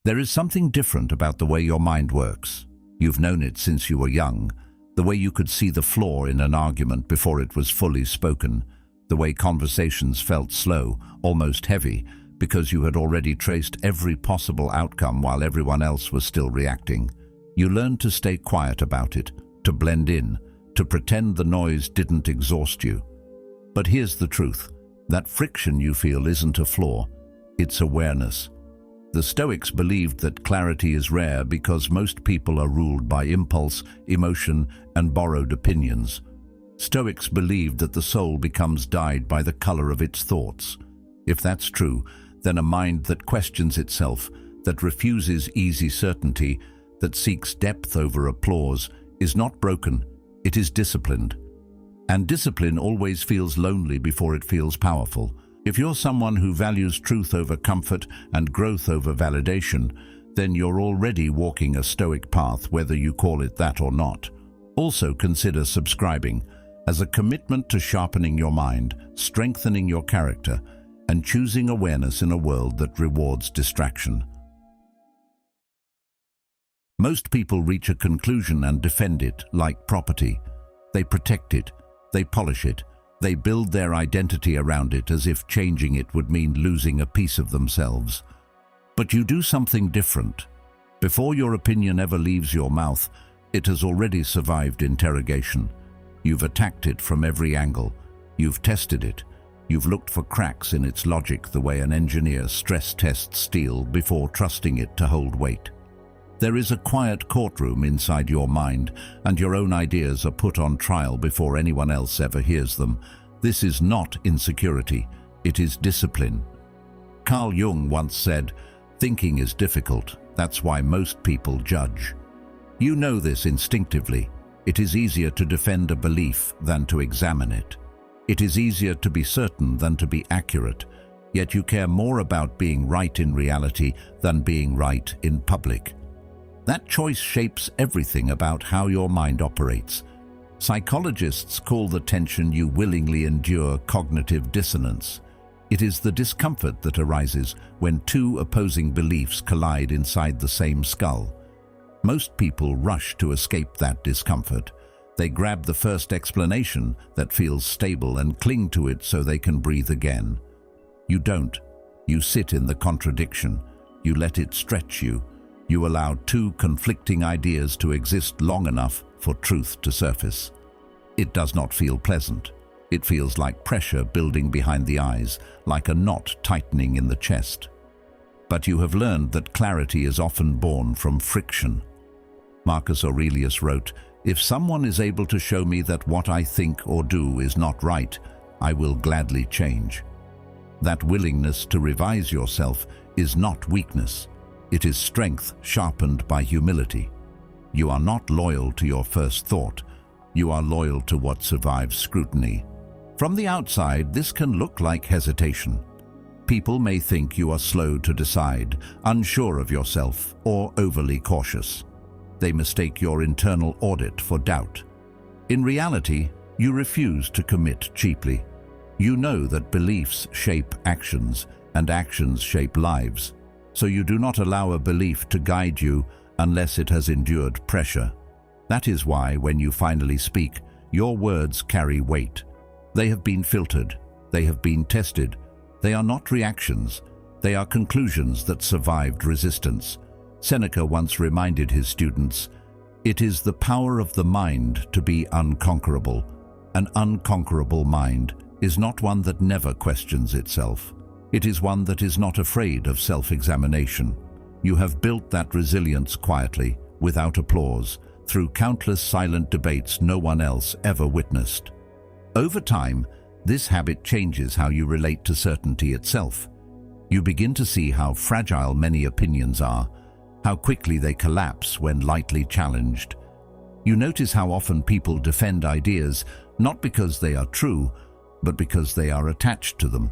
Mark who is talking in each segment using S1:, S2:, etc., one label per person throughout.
S1: There is something different about the way your mind works. You've known it since you were young, the way you could see the flaw in an argument before it was fully spoken, the way conversations felt slow, almost heavy, because you had already traced every possible outcome while everyone else was still reacting. You learned to stay quiet about it, to blend in, to pretend the noise didn't exhaust you. But here's the truth. That friction you feel isn't a flaw, it's awareness. The Stoics believed that clarity is rare because most people are ruled by impulse, emotion, and borrowed opinions. Stoics believed that the soul becomes dyed by the color of its thoughts. If that's true, then a mind that questions itself, that refuses easy certainty, that seeks depth over applause, is not broken, it is disciplined. And discipline always feels lonely before it feels powerful. If you're someone who values truth over comfort and growth over validation, then you're already walking a Stoic path, whether you call it that or not. Also consider subscribing as a commitment to sharpening your mind, strengthening your character, and choosing awareness in a world that rewards distraction. Most people reach a conclusion and defend it like property. They protect it, they polish it, they build their identity around it as if changing it would mean losing a piece of themselves. But you do something different. Before your opinion ever leaves your mouth, it has already survived interrogation. You've attacked it from every angle. You've tested it. You've looked for cracks in its logic the way an engineer stress tests steel before trusting it to hold weight. There is a quiet courtroom inside your mind, and your own ideas are put on trial before anyone else ever hears them. This is not insecurity, it is discipline. Carl Jung once said, "Thinking is difficult, that's why most people judge." You know this instinctively. It is easier to defend a belief than to examine it. It is easier to be certain than to be accurate, yet you care more about being right in reality than being right in public. That choice shapes everything about how your mind operates. Psychologists call the tension you willingly endure cognitive dissonance. It is the discomfort that arises when two opposing beliefs collide inside the same skull. Most people rush to escape that discomfort. They grab the first explanation that feels stable and cling to it so they can breathe again. You don't. You sit in the contradiction. You let it stretch you. You allow two conflicting ideas to exist long enough for truth to surface. It does not feel pleasant. It feels like pressure building behind the eyes, like a knot tightening in the chest. But you have learned that clarity is often born from friction. Marcus Aurelius wrote, "If someone is able to show me that what I think or do is not right, I will gladly change." That willingness to revise yourself is not weakness. It is strength sharpened by humility. You are not loyal to your first thought. You are loyal to what survives scrutiny. From the outside, this can look like hesitation. People may think you are slow to decide, unsure of yourself, or overly cautious. They mistake your internal audit for doubt. In reality, you refuse to commit cheaply. You know that beliefs shape actions, and actions shape lives. So you do not allow a belief to guide you unless it has endured pressure. That is why, when you finally speak, your words carry weight. They have been filtered. They have been tested. They are not reactions. They are conclusions that survived resistance. Seneca once reminded his students, "It is the power of the mind to be unconquerable. An unconquerable mind is not one that never questions itself. It is one that is not afraid of self-examination." You have built that resilience quietly, without applause, through countless silent debates no one else ever witnessed. Over time, this habit changes how you relate to certainty itself. You begin to see how fragile many opinions are, how quickly they collapse when lightly challenged. You notice how often people defend ideas not because they are true, but because they are attached to them.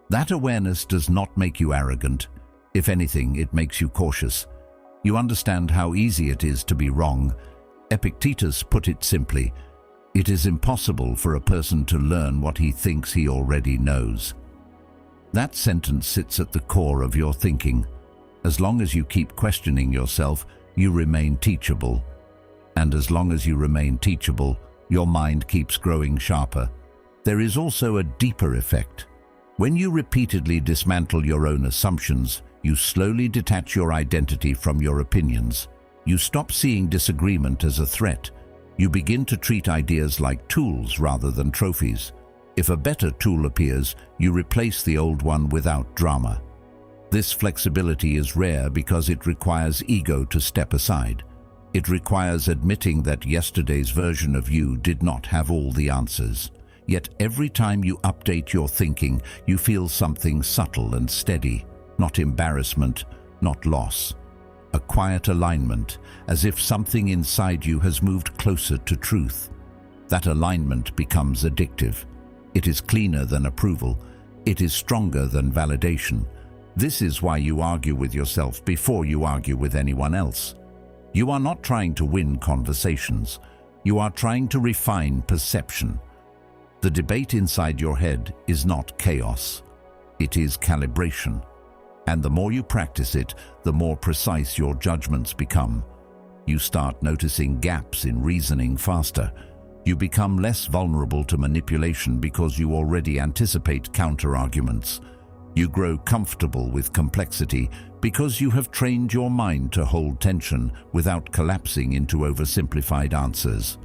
S1: That awareness does not make you arrogant. If anything, it makes you cautious. You understand how easy it is to be wrong. Epictetus put it simply, "It is impossible for a person to learn what he thinks he already knows." That sentence sits at the core of your thinking. As long as you keep questioning yourself, you remain teachable. And as long as you remain teachable, your mind keeps growing sharper. There is also a deeper effect. When you repeatedly dismantle your own assumptions, you slowly detach your identity from your opinions. You stop seeing disagreement as a threat. You begin to treat ideas like tools rather than trophies. If a better tool appears, you replace the old one without drama. This flexibility is rare because it requires ego to step aside. It requires admitting that yesterday's version of you did not have all the answers. Yet every time you update your thinking, you feel something subtle and steady, not embarrassment, not loss. A quiet alignment, as if something inside you has moved closer to truth. That alignment becomes addictive. It is cleaner than approval. It is stronger than validation. This is why you argue with yourself before you argue with anyone else. You are not trying to win conversations. You are trying to refine perception. The debate inside your head is not chaos. It is calibration. And the more you practice it, the more precise your judgments become. You start noticing gaps in reasoning faster. You become less vulnerable to manipulation because you already anticipate counter-arguments. You grow comfortable with complexity because you have trained your mind to hold tension without collapsing into oversimplified answers.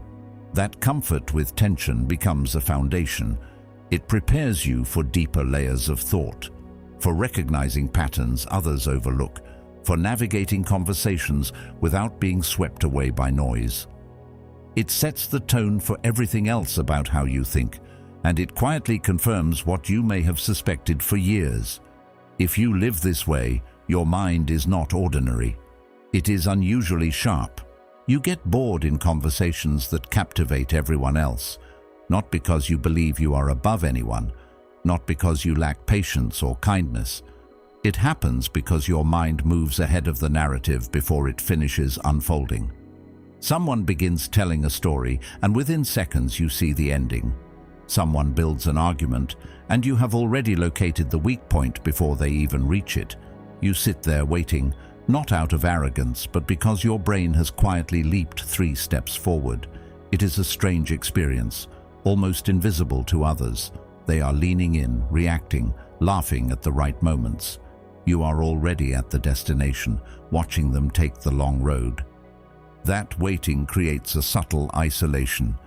S1: That comfort with tension becomes a foundation. It prepares you for deeper layers of thought, for recognizing patterns others overlook, for navigating conversations without being swept away by noise. It sets the tone for everything else about how you think, and it quietly confirms what you may have suspected for years. If you live this way, your mind is not ordinary. It is unusually sharp. You get bored in conversations that captivate everyone else, not because you believe you are above anyone, not because you lack patience or kindness. It happens because your mind moves ahead of the narrative before it finishes unfolding. Someone begins telling a story, and within seconds you see the ending. Someone builds an argument, and you have already located the weak point before they even reach it. You sit there waiting, not out of arrogance, but because your brain has quietly leaped 3 steps forward. It is a strange experience, almost invisible to others. They are leaning in, reacting, laughing at the right moments. You are already at the destination, watching them take the long road. That waiting creates a subtle isolation.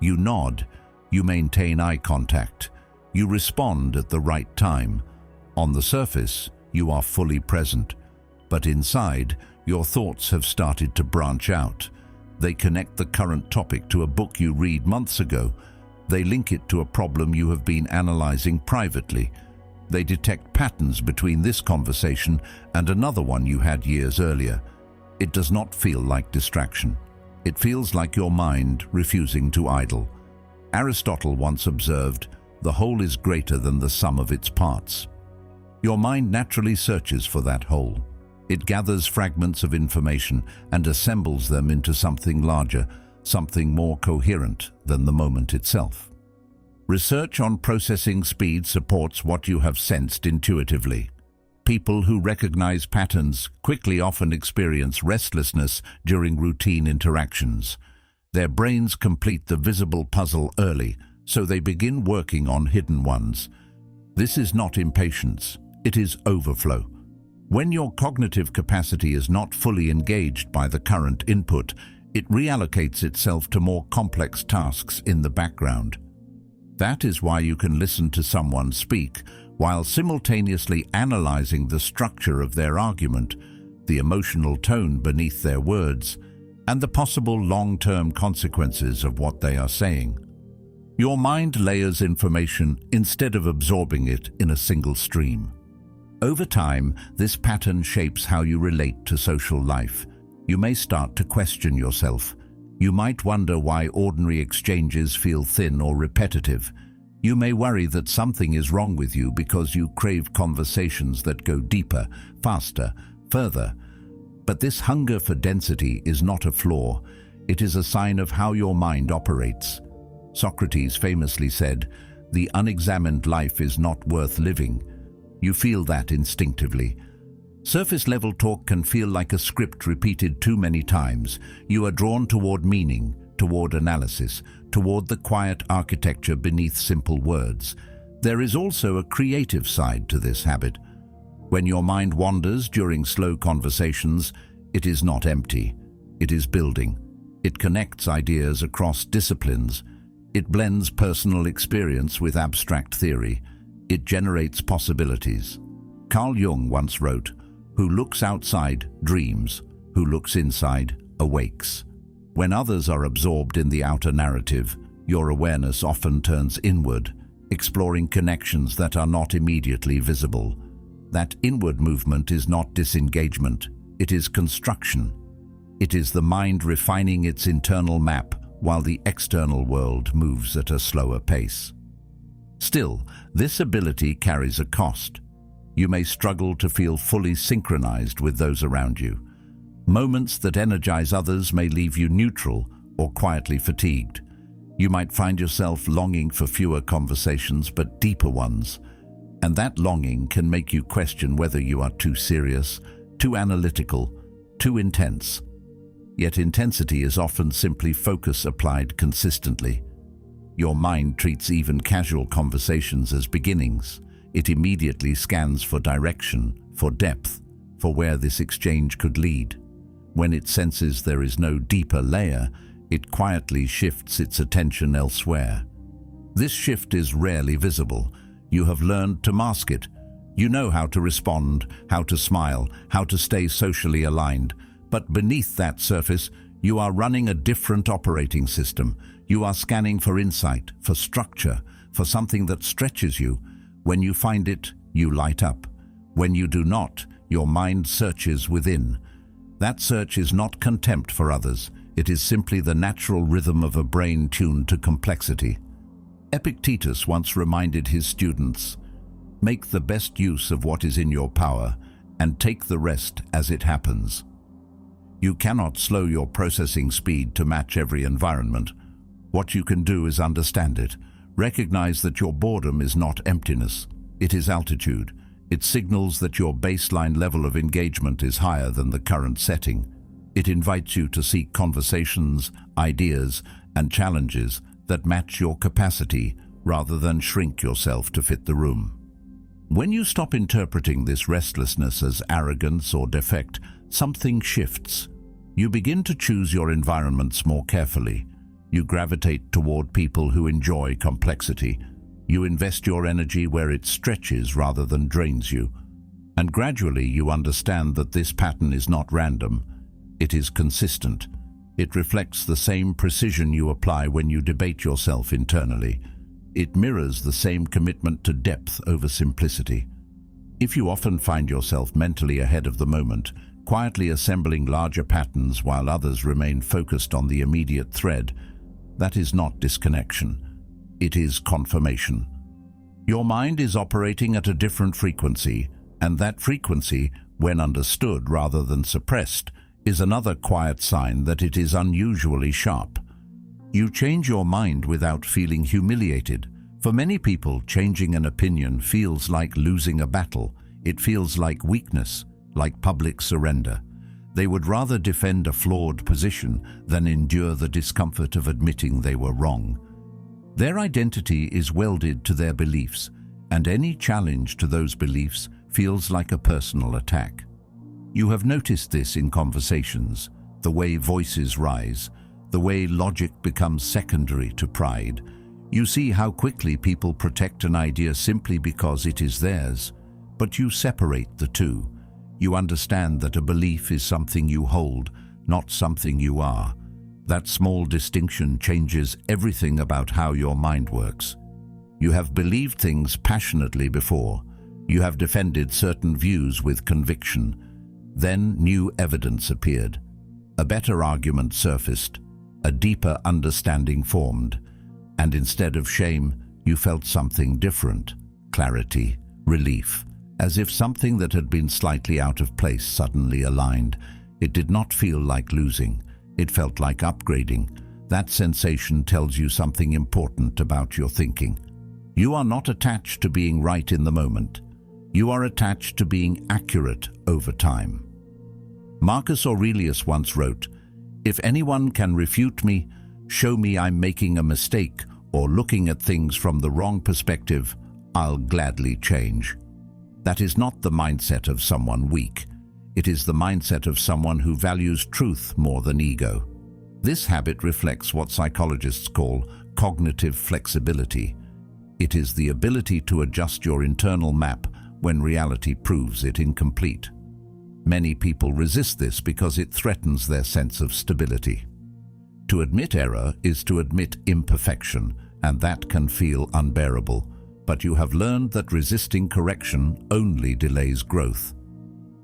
S1: You nod, you maintain eye contact, you respond at the right time. On the surface, you are fully present, but inside, your thoughts have started to branch out. They connect the current topic to a book you read months ago. They link it to a problem you have been analyzing privately. They detect patterns between this conversation and another one you had years earlier. It does not feel like distraction. It feels like your mind refusing to idle. Aristotle once observed, "The whole is greater than the sum of its parts." Your mind naturally searches for that whole. It gathers fragments of information and assembles them into something larger, something more coherent than the moment itself. Research on processing speed supports what you have sensed intuitively. People who recognize patterns quickly often experience restlessness during routine interactions. Their brains complete the visible puzzle early, so they begin working on hidden ones. This is not impatience, it is overflow. When your cognitive capacity is not fully engaged by the current input, it reallocates itself to more complex tasks in the background. That is why you can listen to someone speak while simultaneously analyzing the structure of their argument, the emotional tone beneath their words, and the possible long-term consequences of what they are saying. Your mind layers information instead of absorbing it in a single stream. Over time, this pattern shapes how you relate to social life. You may start to question yourself. You might wonder why ordinary exchanges feel thin or repetitive. You may worry that something is wrong with you because you crave conversations that go deeper, faster, further. But this hunger for density is not a flaw. It is a sign of how your mind operates. Socrates famously said, "The unexamined life is not worth living." You feel that instinctively. Surface-level talk can feel like a script repeated too many times. You are drawn toward meaning, toward analysis, toward the quiet architecture beneath simple words. There is also a creative side to this habit. When your mind wanders during slow conversations, it is not empty. It is building. It connects ideas across disciplines. It blends personal experience with abstract theory. It generates possibilities. Carl Jung once wrote, "Who looks outside dreams, who looks inside awakes." When others are absorbed in the outer narrative, your awareness often turns inward, exploring connections that are not immediately visible. That inward movement is not disengagement, it is construction. It is the mind refining its internal map while the external world moves at a slower pace. Still, this ability carries a cost. You may struggle to feel fully synchronized with those around you. Moments that energize others may leave you neutral or quietly fatigued. You might find yourself longing for fewer conversations but deeper ones. And that longing can make you question whether you are too serious, too analytical, too intense. Yet intensity is often simply focus applied consistently. Your mind treats even casual conversations as beginnings. It immediately scans for direction, for depth, for where this exchange could lead. When it senses there is no deeper layer, it quietly shifts its attention elsewhere. This shift is rarely visible. You have learned to mask it. You know how to respond, how to smile, how to stay socially aligned. But beneath that surface, you are running a different operating system. You are scanning for insight, for structure, for something that stretches you. When you find it, you light up. When you do not, your mind searches within. That search is not contempt for others. It is simply the natural rhythm of a brain tuned to complexity. Epictetus once reminded his students, "Make the best use of what is in your power, and take the rest as it happens." You cannot slow your processing speed to match every environment. What you can do is understand it. Recognize that your boredom is not emptiness. It is altitude. It signals that your baseline level of engagement is higher than the current setting. It invites you to seek conversations, ideas, and challenges that match your capacity rather than shrink yourself to fit the room. When you stop interpreting this restlessness as arrogance or defect, something shifts. You begin to choose your environments more carefully. You gravitate toward people who enjoy complexity. You invest your energy where it stretches rather than drains you. And gradually you understand that this pattern is not random. It is consistent. It reflects the same precision you apply when you debate yourself internally. It mirrors the same commitment to depth over simplicity. If you often find yourself mentally ahead of the moment, quietly assembling larger patterns while others remain focused on the immediate thread, that is not disconnection. It is confirmation. Your mind is operating at a different frequency, and that frequency, when understood rather than suppressed, is another quiet sign that it is unusually sharp. You change your mind without feeling humiliated. For many people, changing an opinion feels like losing a battle. It feels like weakness, like public surrender. They would rather defend a flawed position than endure the discomfort of admitting they were wrong. Their identity is welded to their beliefs, and any challenge to those beliefs feels like a personal attack. You have noticed this in conversations, the way voices rise, the way logic becomes secondary to pride. You see how quickly people protect an idea simply because it is theirs, but you separate the two. You understand that a belief is something you hold, not something you are. That small distinction changes everything about how your mind works. You have believed things passionately before. You have defended certain views with conviction. Then new evidence appeared. A better argument surfaced. A deeper understanding formed. And instead of shame, you felt something different. Clarity, relief, as if something that had been slightly out of place suddenly aligned. It did not feel like losing. It felt like upgrading. That sensation tells you something important about your thinking. You are not attached to being right in the moment. You are attached to being accurate over time. Marcus Aurelius once wrote, "If anyone can refute me, show me I'm making a mistake or looking at things from the wrong perspective, I'll gladly change." That is not the mindset of someone weak. It is the mindset of someone who values truth more than ego. This habit reflects what psychologists call cognitive flexibility. It is the ability to adjust your internal map when reality proves it incomplete. Many people resist this because it threatens their sense of stability. To admit error is to admit imperfection, and that can feel unbearable. But you have learned that resisting correction only delays growth.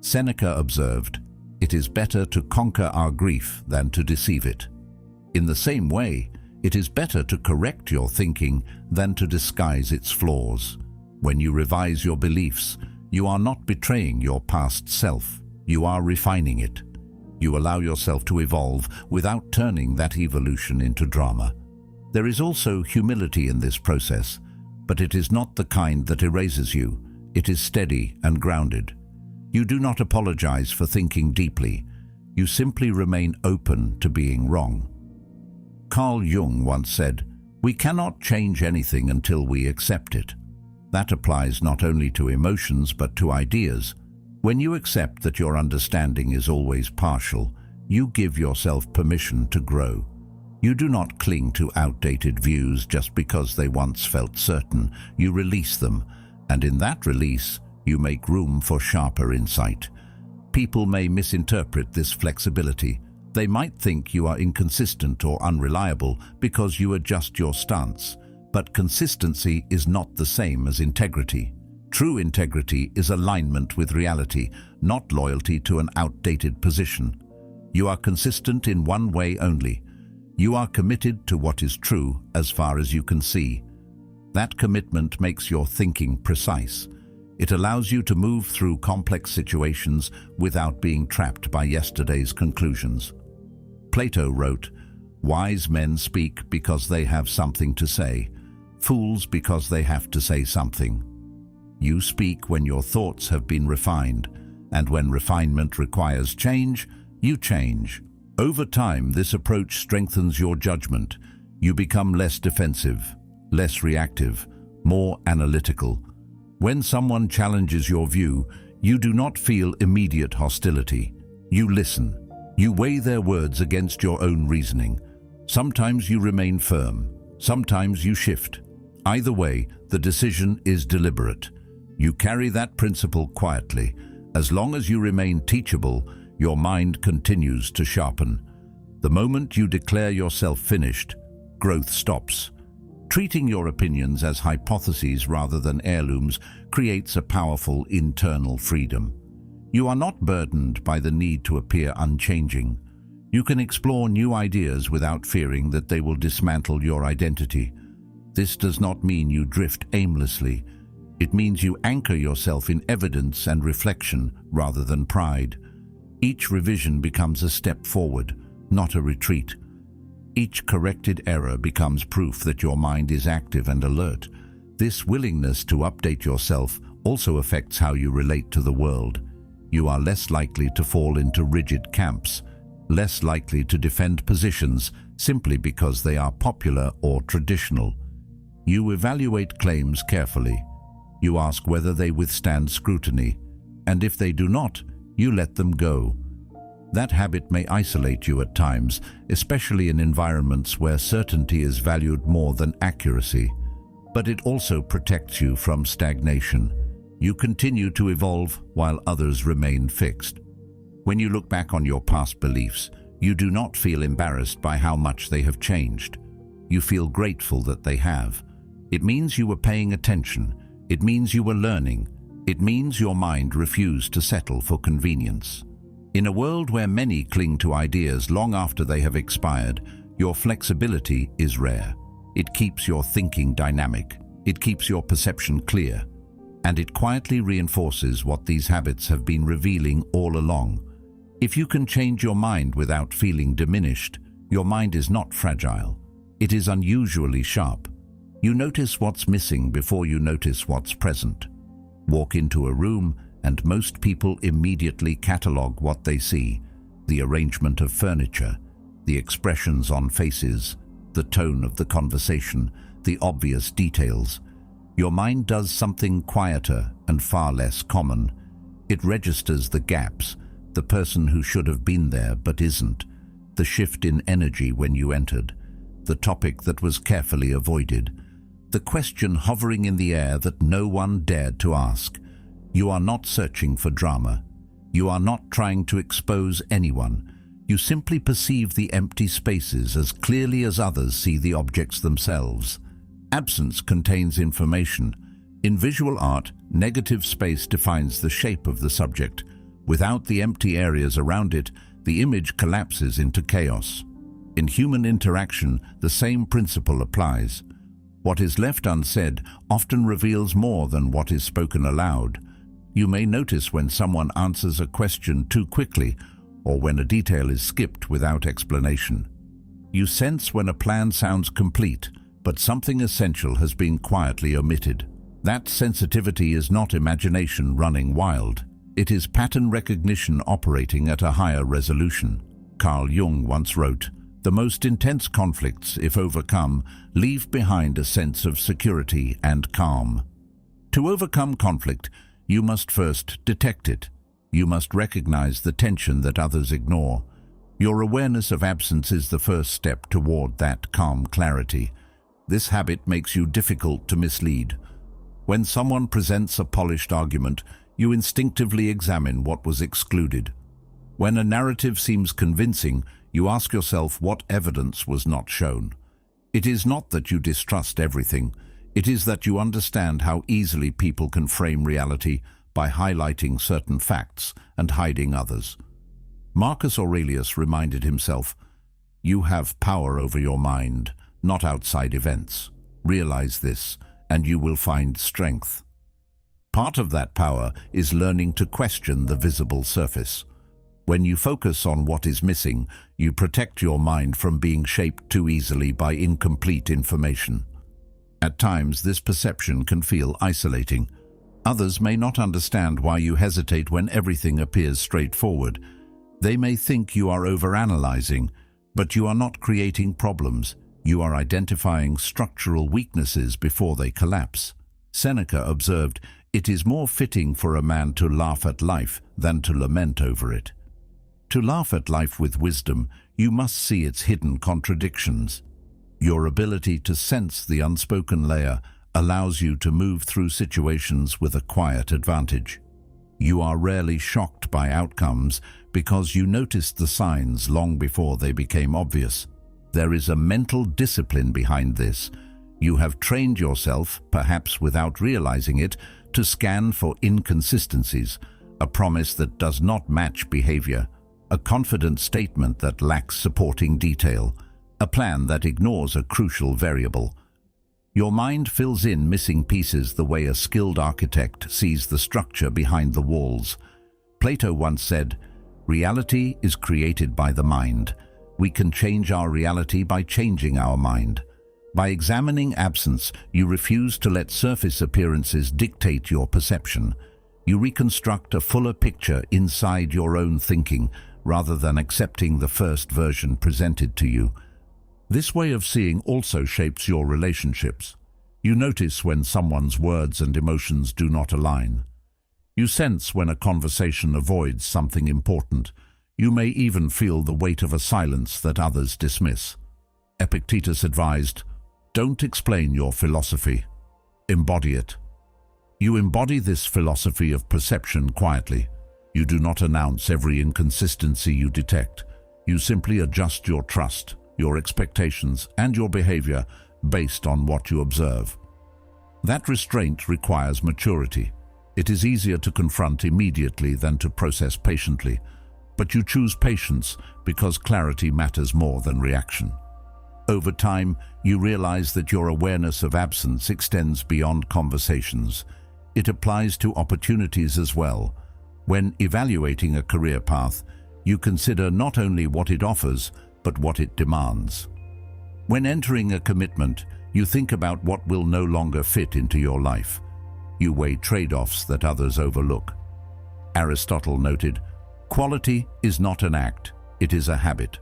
S1: Seneca observed, "It is better to conquer our grief than to deceive it." In the same way, it is better to correct your thinking than to disguise its flaws. When you revise your beliefs, you are not betraying your past self. You are refining it. You allow yourself to evolve without turning that evolution into drama. There is also humility in this process, but it is not the kind that erases you. It is steady and grounded. You do not apologize for thinking deeply. You simply remain open to being wrong. Carl Jung once said, "We cannot change anything until we accept it." That applies not only to emotions but to ideas. When you accept that your understanding is always partial, you give yourself permission to grow. You do not cling to outdated views just because they once felt certain. You release them, and in that release, you make room for sharper insight. People may misinterpret this flexibility. They might think you are inconsistent or unreliable because you adjust your stance. But consistency is not the same as integrity. True integrity is alignment with reality, not loyalty to an outdated position. You are consistent in one way only. You are committed to what is true as far as you can see. That commitment makes your thinking precise. It allows you to move through complex situations without being trapped by yesterday's conclusions. Plato wrote, "Wise men speak because they have something to say, fools because they have to say something." You speak when your thoughts have been refined, and when refinement requires change, you change. Over time, this approach strengthens your judgment. You become less defensive, less reactive, more analytical. When someone challenges your view, you do not feel immediate hostility. You listen. You weigh their words against your own reasoning. Sometimes you remain firm. Sometimes you shift. Either way, the decision is deliberate. You carry that principle quietly. As long as you remain teachable, your mind continues to sharpen. The moment you declare yourself finished, growth stops. Treating your opinions as hypotheses rather than heirlooms creates a powerful internal freedom. You are not burdened by the need to appear unchanging. You can explore new ideas without fearing that they will dismantle your identity. This does not mean you drift aimlessly. It means you anchor yourself in evidence and reflection rather than pride. Each revision becomes a step forward, not a retreat. Each corrected error becomes proof that your mind is active and alert. This willingness to update yourself also affects how you relate to the world. You are less likely to fall into rigid camps, less likely to defend positions simply because they are popular or traditional. You evaluate claims carefully. You ask whether they withstand scrutiny, and if they do not, you let them go. That habit may isolate you at times, especially in environments where certainty is valued more than accuracy. But it also protects you from stagnation. You continue to evolve while others remain fixed. When you look back on your past beliefs, you do not feel embarrassed by how much they have changed. You feel grateful that they have. It means you were paying attention. It means you were learning. It means your mind refused to settle for convenience. In a world where many cling to ideas long after they have expired, your flexibility is rare. It keeps your thinking dynamic. It keeps your perception clear. And it quietly reinforces what these habits have been revealing all along. If you can change your mind without feeling diminished, your mind is not fragile. It is unusually sharp. You notice what's missing before you notice what's present. Walk into a room and most people immediately catalog what they see: the arrangement of furniture, the expressions on faces, the tone of the conversation, the obvious details. Your mind does something quieter and far less common. It registers the gaps, the person who should have been there but isn't, the shift in energy when you entered, the topic that was carefully avoided, the question hovering in the air that no one dared to ask. You are not searching for drama. You are not trying to expose anyone. You simply perceive the empty spaces as clearly as others see the objects themselves. Absence contains information. In visual art, negative space defines the shape of the subject. Without the empty areas around it, the image collapses into chaos. In human interaction, the same principle applies. What is left unsaid often reveals more than what is spoken aloud. You may notice when someone answers a question too quickly, or when a detail is skipped without explanation. You sense when a plan sounds complete, but something essential has been quietly omitted. That sensitivity is not imagination running wild. It is pattern recognition operating at a higher resolution. Carl Jung once wrote, "The most intense conflicts, if overcome, leave behind a sense of security and calm." To overcome conflict, you must first detect it. You must recognize the tension that others ignore. Your awareness of absence is the first step toward that calm clarity. This habit makes you difficult to mislead. When someone presents a polished argument, you instinctively examine what was excluded. When a narrative seems convincing, you ask yourself what evidence was not shown. It is not that you distrust everything. It is that you understand how easily people can frame reality by highlighting certain facts and hiding others. Marcus Aurelius reminded himself, "You have power over your mind, not outside events. Realize this, and you will find strength." Part of that power is learning to question the visible surface. When you focus on what is missing, you protect your mind from being shaped too easily by incomplete information. At times, this perception can feel isolating. Others may not understand why you hesitate when everything appears straightforward. They may think you are overanalyzing, but you are not creating problems. You are identifying structural weaknesses before they collapse. Seneca observed, "It is more fitting for a man to laugh at life than to lament over it." To laugh at life with wisdom, you must see its hidden contradictions. Your ability to sense the unspoken layer allows you to move through situations with a quiet advantage. You are rarely shocked by outcomes because you noticed the signs long before they became obvious. There is a mental discipline behind this. You have trained yourself, perhaps without realizing it, to scan for inconsistencies, a promise that does not match behavior, a confident statement that lacks supporting detail, a plan that ignores a crucial variable. Your mind fills in missing pieces the way a skilled architect sees the structure behind the walls. Plato once said, "Reality is created by the mind. We can change our reality by changing our mind." By examining absence, you refuse to let surface appearances dictate your perception. You reconstruct a fuller picture inside your own thinking, rather than accepting the first version presented to you. This way of seeing also shapes your relationships. You notice when someone's words and emotions do not align. You sense when a conversation avoids something important. You may even feel the weight of a silence that others dismiss. Epictetus advised, "Don't explain your philosophy. Embody it." You embody this philosophy of perception quietly. You do not announce every inconsistency you detect. You simply adjust your trust, your expectations, and your behavior based on what you observe. That restraint requires maturity. It is easier to confront immediately than to process patiently, but you choose patience because clarity matters more than reaction. Over time, you realize that your awareness of absence extends beyond conversations. It applies to opportunities as well. When evaluating a career path, you consider not only what it offers, but what it demands. When entering a commitment, you think about what will no longer fit into your life. You weigh trade-offs that others overlook. Aristotle noted, "Quality is not an act, it is a habit."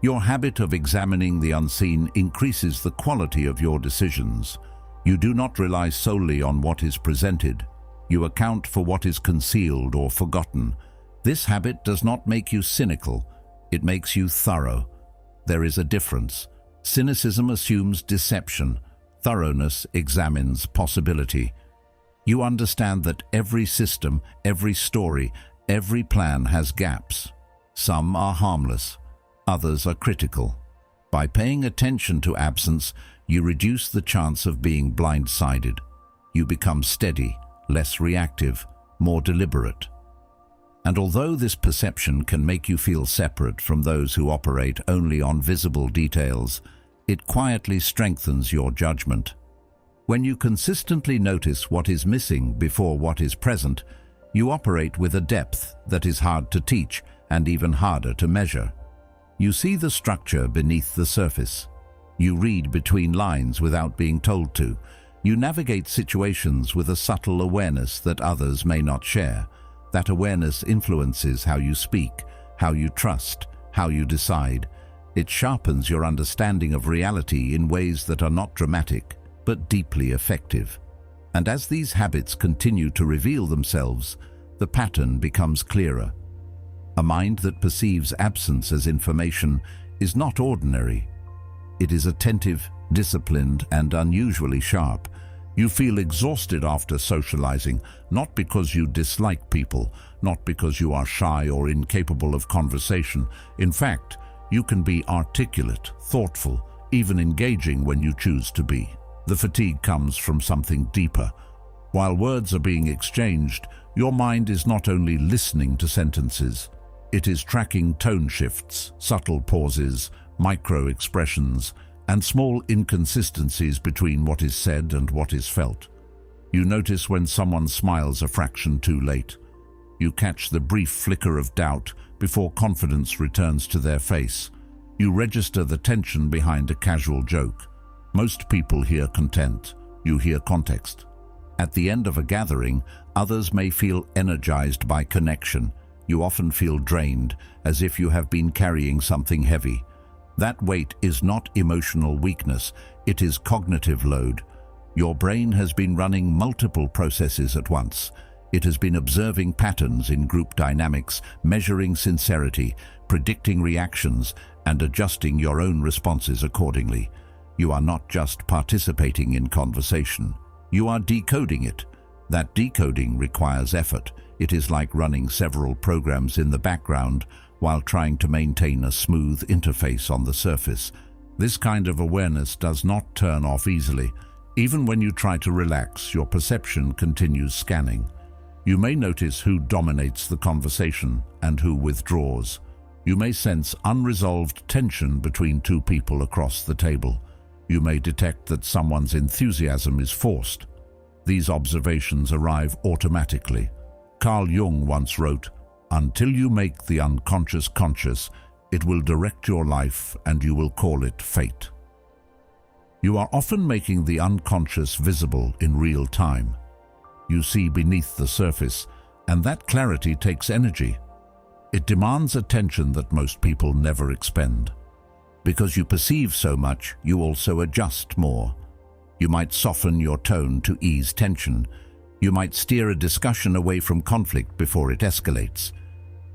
S1: Your habit of examining the unseen increases the quality of your decisions. You do not rely solely on what is presented. You account for what is concealed or forgotten. This habit does not make you cynical, it makes you thorough. There is a difference. Cynicism assumes deception. Thoroughness examines possibility. You understand that every system, every story, every plan has gaps. Some are harmless, others are critical. By paying attention to absence, you reduce the chance of being blindsided. You become steady, less reactive, more deliberate. And although this perception can make you feel separate from those who operate only on visible details, it quietly strengthens your judgment. When you consistently notice what is missing before what is present, you operate with a depth that is hard to teach and even harder to measure. You see the structure beneath the surface. You read between lines without being told to. You navigate situations with a subtle awareness that others may not share. That awareness influences how you speak, how you trust, how you decide. It sharpens your understanding of reality in ways that are not dramatic, but deeply effective. And as these habits continue to reveal themselves, the pattern becomes clearer. A mind that perceives absence as information is not ordinary. It is attentive, disciplined, and unusually sharp. You feel exhausted after socializing, not because you dislike people, not because you are shy or incapable of conversation. In fact, you can be articulate, thoughtful, even engaging when you choose to be. The fatigue comes from something deeper. While words are being exchanged, your mind is not only listening to sentences, it is tracking tone shifts, subtle pauses, micro-expressions, and small inconsistencies between what is said and what is felt. You notice when someone smiles a fraction too late. You catch the brief flicker of doubt before confidence returns to their face. You register the tension behind a casual joke. Most people hear content, you hear context. At the end of a gathering, others may feel energized by connection. You often feel drained, as if you have been carrying something heavy. That weight is not emotional weakness, it is cognitive load. Your brain has been running multiple processes at once. It has been observing patterns in group dynamics, measuring sincerity, predicting reactions, and adjusting your own responses accordingly. You are not just participating in conversation, you are decoding it. That decoding requires effort. It is like running several programs in the background while trying to maintain a smooth interface on the surface. This kind of awareness does not turn off easily. Even when you try to relax, your perception continues scanning. You may notice who dominates the conversation and who withdraws. You may sense unresolved tension between two people across the table. You may detect that someone's enthusiasm is forced. These observations arrive automatically. Carl Jung once wrote, "Until you make the unconscious conscious, it will direct your life and you will call it fate." You are often making the unconscious visible in real time. You see beneath the surface, and that clarity takes energy. It demands attention that most people never expend. Because you perceive so much, you also adjust more. You might soften your tone to ease tension. You might steer a discussion away from conflict before it escalates.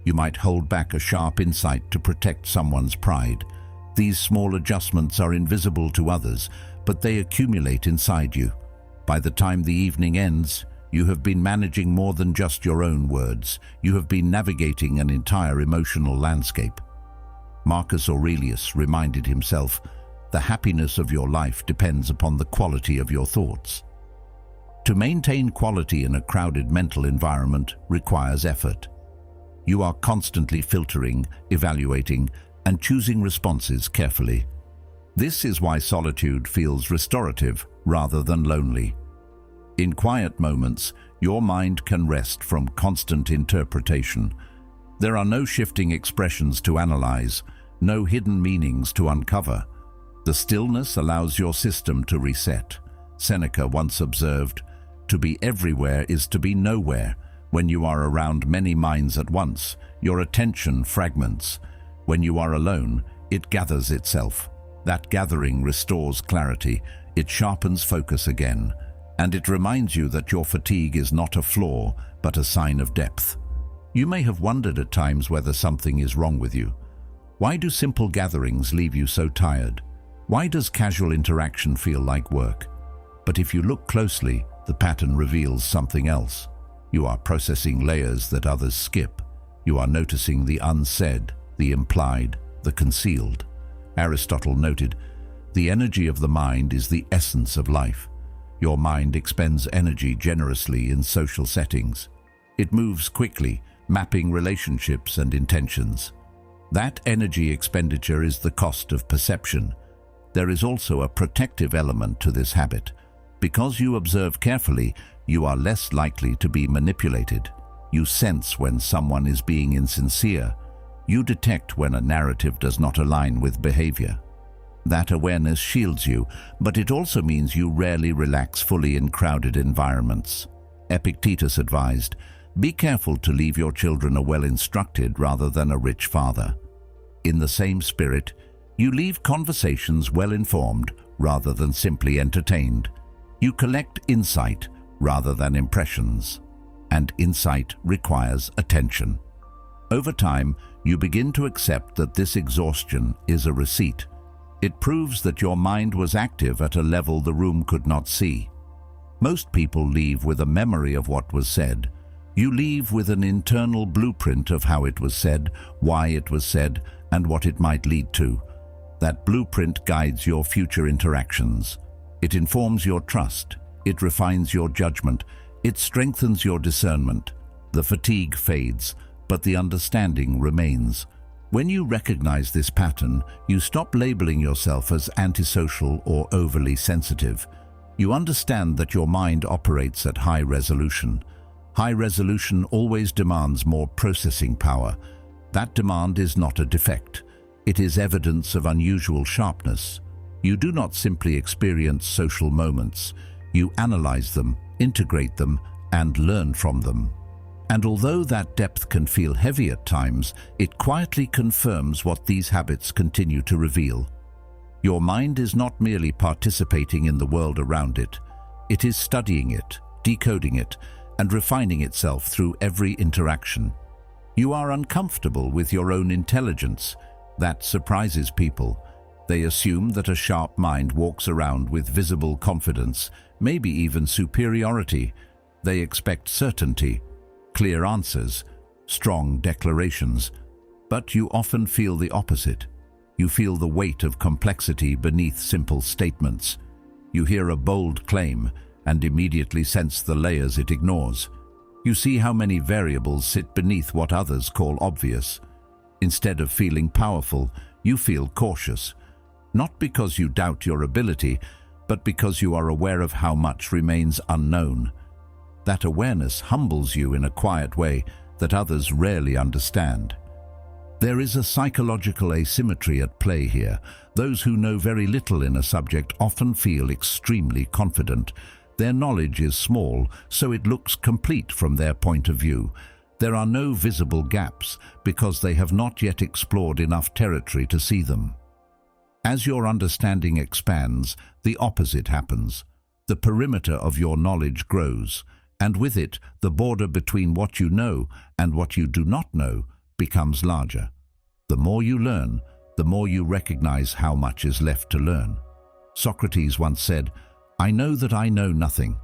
S1: You might hold back a sharp insight to protect someone's pride. These small adjustments are invisible to others, but they accumulate inside you. By the time the evening ends, you have been managing more than just your own words. You have been navigating an entire emotional landscape. Marcus Aurelius reminded himself, "The happiness of your life depends upon the quality of your thoughts." To maintain quality in a crowded mental environment requires effort. You are constantly filtering, evaluating, and choosing responses carefully. This is why solitude feels restorative rather than lonely. In quiet moments, your mind can rest from constant interpretation. There are no shifting expressions to analyze, no hidden meanings to uncover. The stillness allows your system to reset. Seneca once observed, To be everywhere is to be nowhere. When you are around many minds at once, your attention fragments. When you are alone, it gathers itself. That gathering restores clarity, it sharpens focus again, and it reminds you that your fatigue is not a flaw, but a sign of depth. You may have wondered at times whether something is wrong with you. Why do simple gatherings leave you so tired? Why does casual interaction feel like work? But if you look closely, the pattern reveals something else. You are processing layers that others skip. You are noticing the unsaid, the implied, the concealed. Aristotle noted, "The energy of the mind is the essence of life." Your mind expends energy generously in social settings. It moves quickly, mapping relationships and intentions. That energy expenditure is the cost of perception. There is also a protective element to this habit. Because you observe carefully, you are less likely to be manipulated. You sense when someone is being insincere. You detect when a narrative does not align with behavior. That awareness shields you, but it also means you rarely relax fully in crowded environments. Epictetus advised, "Be careful to leave your children a well-instructed rather than a rich father." In the same spirit, you leave conversations well-informed rather than simply entertained. You collect insight rather than impressions, and insight requires attention. Over time, you begin to accept that this exhaustion is a receipt. It proves that your mind was active at a level the room could not see. Most people leave with a memory of what was said. You leave with an internal blueprint of how it was said, why it was said, and what it might lead to. That blueprint guides your future interactions. It informs your trust. It refines your judgment. It strengthens your discernment. The fatigue fades, but the understanding remains. When you recognize this pattern, you stop labeling yourself as antisocial or overly sensitive. You understand that your mind operates at high resolution. High resolution always demands more processing power. That demand is not a defect. It is evidence of unusual sharpness. You do not simply experience social moments. You analyze them, integrate them, and learn from them. And although that depth can feel heavy at times, it quietly confirms what these habits continue to reveal. Your mind is not merely participating in the world around it. It is studying it, decoding it, and refining itself through every interaction. You are uncomfortable with your own intelligence. That surprises people. They assume that a sharp mind walks around with visible confidence, maybe even superiority. They expect certainty, clear answers, strong declarations. But you often feel the opposite. You feel the weight of complexity beneath simple statements. You hear a bold claim and immediately sense the layers it ignores. You see how many variables sit beneath what others call obvious. Instead of feeling powerful, you feel cautious. Not because you doubt your ability, but because you are aware of how much remains unknown. That awareness humbles you in a quiet way that others rarely understand. There is a psychological asymmetry at play here. Those who know very little in a subject often feel extremely confident. Their knowledge is small, so it looks complete from their point of view. There are no visible gaps because they have not yet explored enough territory to see them. As your understanding expands, the opposite happens. The perimeter of your knowledge grows, and with it, the border between what you know and what you do not know becomes larger. The more you learn, the more you recognize how much is left to learn. Socrates once said, "I know that I know nothing."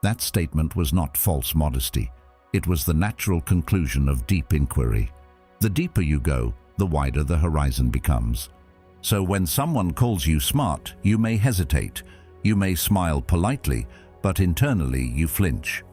S1: That statement was not false modesty. It was the natural conclusion of deep inquiry. The deeper you go, the wider the horizon becomes. So when someone calls you smart, you may hesitate. You may smile politely, but internally you flinch.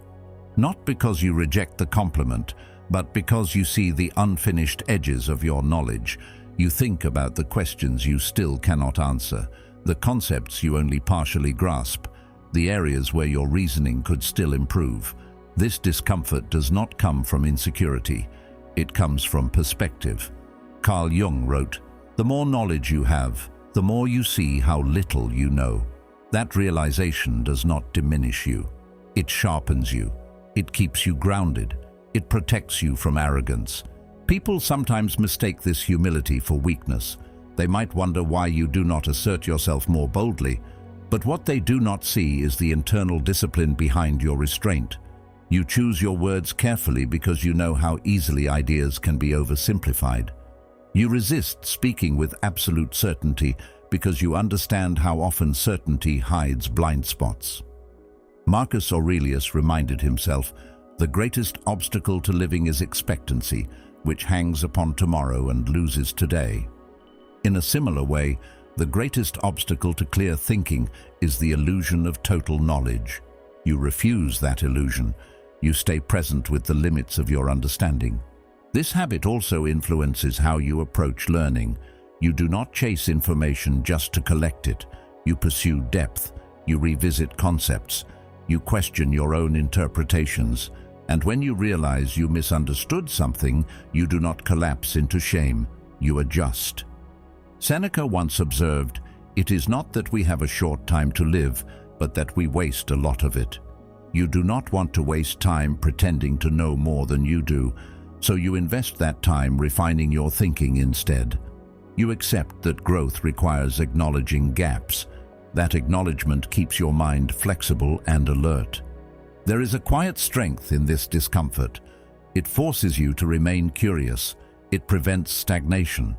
S1: Not because you reject the compliment, but because you see the unfinished edges of your knowledge. You think about the questions you still cannot answer, the concepts you only partially grasp, the areas where your reasoning could still improve. This discomfort does not come from insecurity. It comes from perspective. Carl Jung wrote, "The more knowledge you have, the more you see how little you know. That realization does not diminish you. It sharpens you. It keeps you grounded. It protects you from arrogance. People sometimes mistake this humility for weakness. They might wonder why you do not assert yourself more boldly, but what they do not see is the internal discipline behind your restraint. You choose your words carefully because you know how easily ideas can be oversimplified. You resist speaking with absolute certainty because you understand how often certainty hides blind spots. Marcus Aurelius reminded himself, "The greatest obstacle to living is expectancy, which hangs upon tomorrow and loses today." In a similar way, the greatest obstacle to clear thinking is the illusion of total knowledge. You refuse that illusion. You stay present with the limits of your understanding. This habit also influences how you approach learning. You do not chase information just to collect it. You pursue depth. You revisit concepts. You question your own interpretations. And when you realize you misunderstood something, you do not collapse into shame. You adjust. Seneca once observed, "It is not that we have a short time to live, but that we waste a lot of it." You do not want to waste time pretending to know more than you do, so you invest that time refining your thinking instead. You accept that growth requires acknowledging gaps. That acknowledgement keeps your mind flexible and alert. There is a quiet strength in this discomfort. It forces you to remain curious. It prevents stagnation.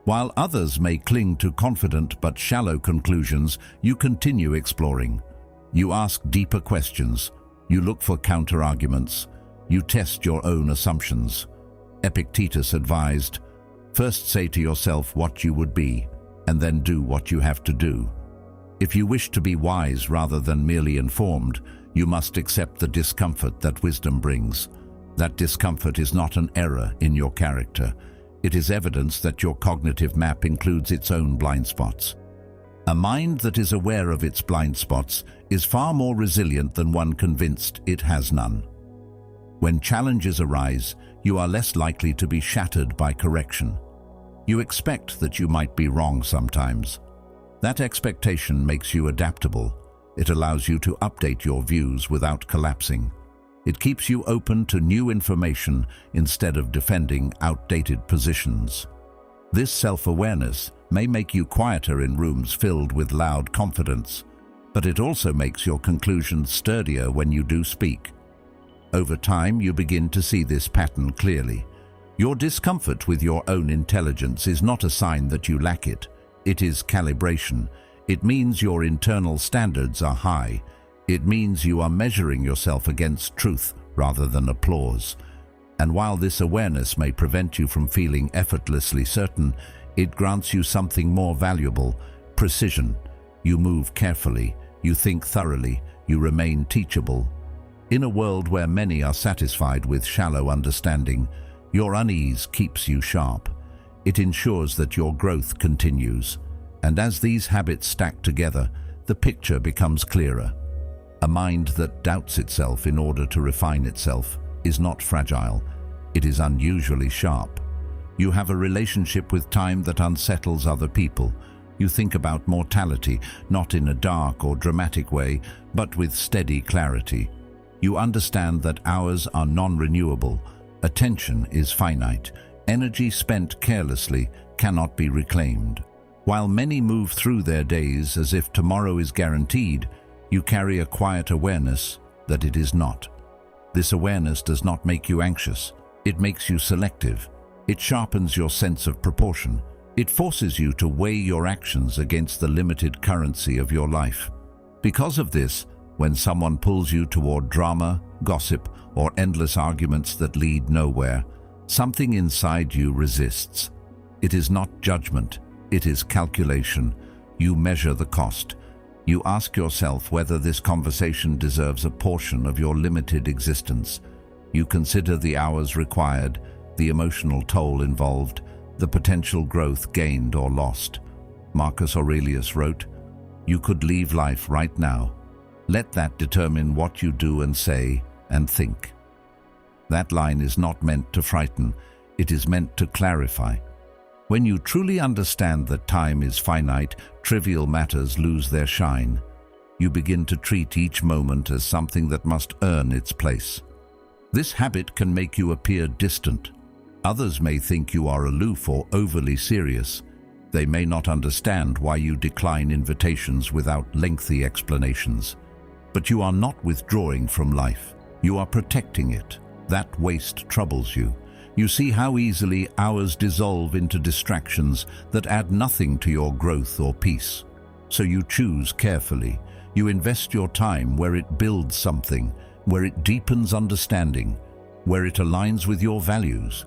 S1: While others may cling to confident but shallow conclusions, you continue exploring. You ask deeper questions. You look for counter-arguments. You test your own assumptions. Epictetus advised, "First say to yourself what you would be, and then do what you have to do." If you wish to be wise rather than merely informed, you must accept the discomfort that wisdom brings. That discomfort is not an error in your character. It is evidence that your cognitive map includes its own blind spots. A mind that is aware of its blind spots is far more resilient than one convinced it has none. When challenges arise, you are less likely to be shattered by correction. You expect that you might be wrong sometimes. That expectation makes you adaptable. It allows you to update your views without collapsing. It keeps you open to new information instead of defending outdated positions. This self-awareness may make you quieter in rooms filled with loud confidence, but it also makes your conclusions sturdier when you do speak. Over time, you begin to see this pattern clearly. Your discomfort with your own intelligence is not a sign that you lack it. It is calibration. It means your internal standards are high. It means you are measuring yourself against truth rather than applause. And while this awareness may prevent you from feeling effortlessly certain, it grants you something more valuable: precision. You move carefully, you think thoroughly, you remain teachable. In a world where many are satisfied with shallow understanding, your unease keeps you sharp. It ensures that your growth continues. And as these habits stack together, the picture becomes clearer. A mind that doubts itself in order to refine itself is not fragile. It is unusually sharp. You have a relationship with time that unsettles other people. You think about mortality, not in a dark or dramatic way, but with steady clarity. You understand that hours are non-renewable. Attention is finite. Energy spent carelessly cannot be reclaimed. While many move through their days as if tomorrow is guaranteed, you carry a quiet awareness that it is not. This awareness does not make you anxious. It makes you selective. It sharpens your sense of proportion. It forces you to weigh your actions against the limited currency of your life. Because of this, when someone pulls you toward drama, gossip, or endless arguments that lead nowhere, something inside you resists. It is not judgment. It is calculation. You measure the cost. You ask yourself whether this conversation deserves a portion of your limited existence. You consider the hours required, the emotional toll involved, the potential growth gained or lost. Marcus Aurelius wrote, "You could leave life right now. Let that determine what you do and say and think." That line is not meant to frighten. It is meant to clarify. When you truly understand that time is finite, trivial matters lose their shine. You begin to treat each moment as something that must earn its place. This habit can make you appear distant. Others may think you are aloof or overly serious. They may not understand why you decline invitations without lengthy explanations. But you are not withdrawing from life. You are protecting it. That waste troubles you. You see how easily hours dissolve into distractions that add nothing to your growth or peace. So you choose carefully. You invest your time where it builds something, where it deepens understanding, where it aligns with your values.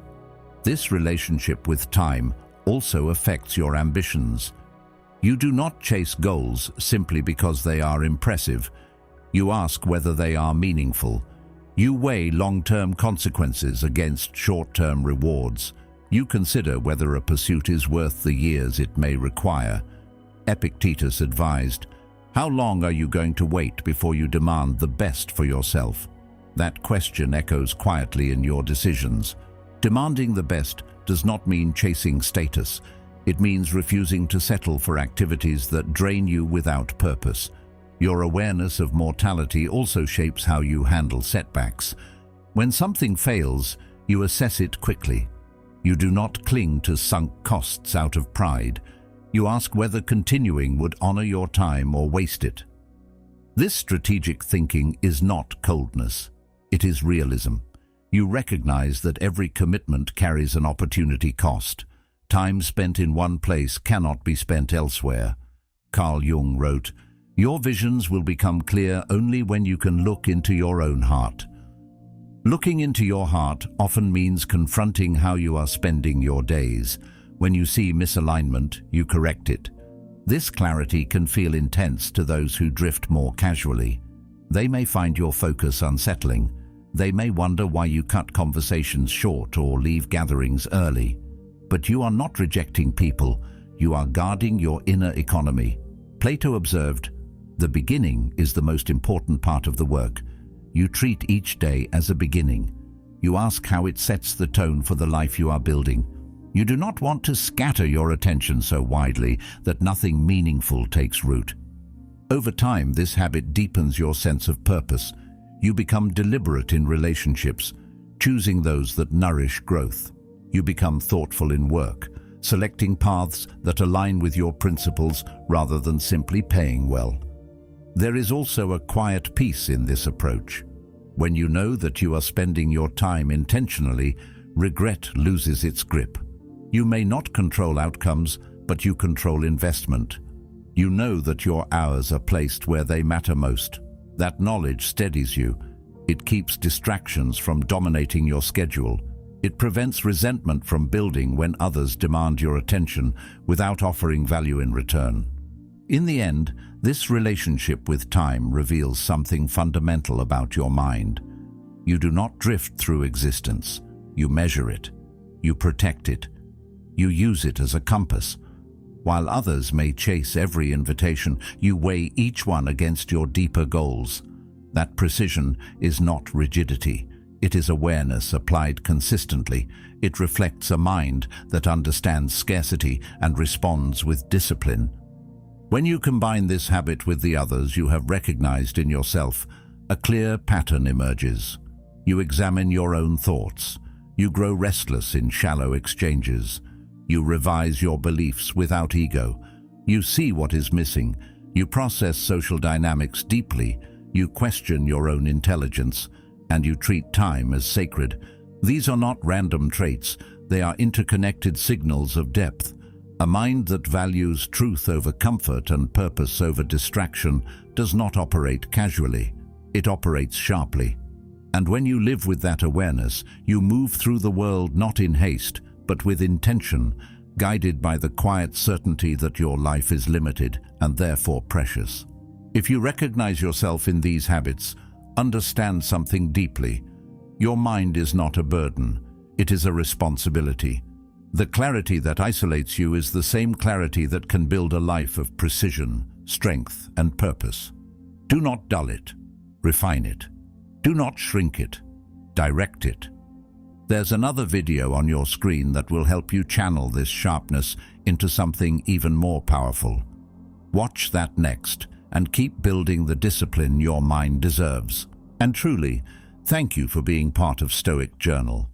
S1: This relationship with time also affects your ambitions. You do not chase goals simply because they are impressive. You ask whether they are meaningful. You weigh long-term consequences against short-term rewards. You consider whether a pursuit is worth the years it may require. Epictetus advised, "How long are you going to wait before you demand the best for yourself?" That question echoes quietly in your decisions. Demanding the best does not mean chasing status. It means refusing to settle for activities that drain you without purpose. Your awareness of mortality also shapes how you handle setbacks. When something fails, you assess it quickly. You do not cling to sunk costs out of pride. You ask whether continuing would honor your time or waste it. This strategic thinking is not coldness. It is realism. You recognize that every commitment carries an opportunity cost. Time spent in one place cannot be spent elsewhere. Carl Jung wrote, "Your visions will become clear only when you can look into your own heart." Looking into your heart often means confronting how you are spending your days. When you see misalignment, you correct it. This clarity can feel intense to those who drift more casually. They may find your focus unsettling. They may wonder why you cut conversations short or leave gatherings early. But you are not rejecting people. You are guarding your inner economy. Plato observed, "The beginning is the most important part of the work." You treat each day as a beginning. You ask how it sets the tone for the life you are building. You do not want to scatter your attention so widely that nothing meaningful takes root. Over time, this habit deepens your sense of purpose. You become deliberate in relationships, choosing those that nourish growth. You become thoughtful in work, selecting paths that align with your principles rather than simply paying well. There is also a quiet peace in this approach. When you know that you are spending your time intentionally, regret loses its grip. You may not control outcomes, but you control investment. You know that your hours are placed where they matter most. That knowledge steadies you. It keeps distractions from dominating your schedule. It prevents resentment from building when others demand your attention without offering value in return. In the end, this relationship with time reveals something fundamental about your mind. You do not drift through existence. You measure it. You protect it. You use it as a compass. While others may chase every invitation, you weigh each one against your deeper goals. That precision is not rigidity. It is awareness applied consistently. It reflects a mind that understands scarcity and responds with discipline. When you combine this habit with the others you have recognized in yourself, a clear pattern emerges. You examine your own thoughts. You grow restless in shallow exchanges. You revise your beliefs without ego. You see what is missing. You process social dynamics deeply. You question your own intelligence. And you treat time as sacred. These are not random traits. They are interconnected signals of depth. A mind that values truth over comfort and purpose over distraction does not operate casually. It operates sharply. And when you live with that awareness, you move through the world not in haste, but with intention, guided by the quiet certainty that your life is limited and therefore precious. If you recognize yourself in these habits, understand something deeply. Your mind is not a burden. It is a responsibility. The clarity that isolates you is the same clarity that can build a life of precision, strength, and purpose. Do not dull it. Refine it. Do not shrink it. Direct it. There's another video on your screen that will help you channel this sharpness into something even more powerful. Watch that next, and keep building the discipline your mind deserves. And truly, thank you for being part of Stoic Journal.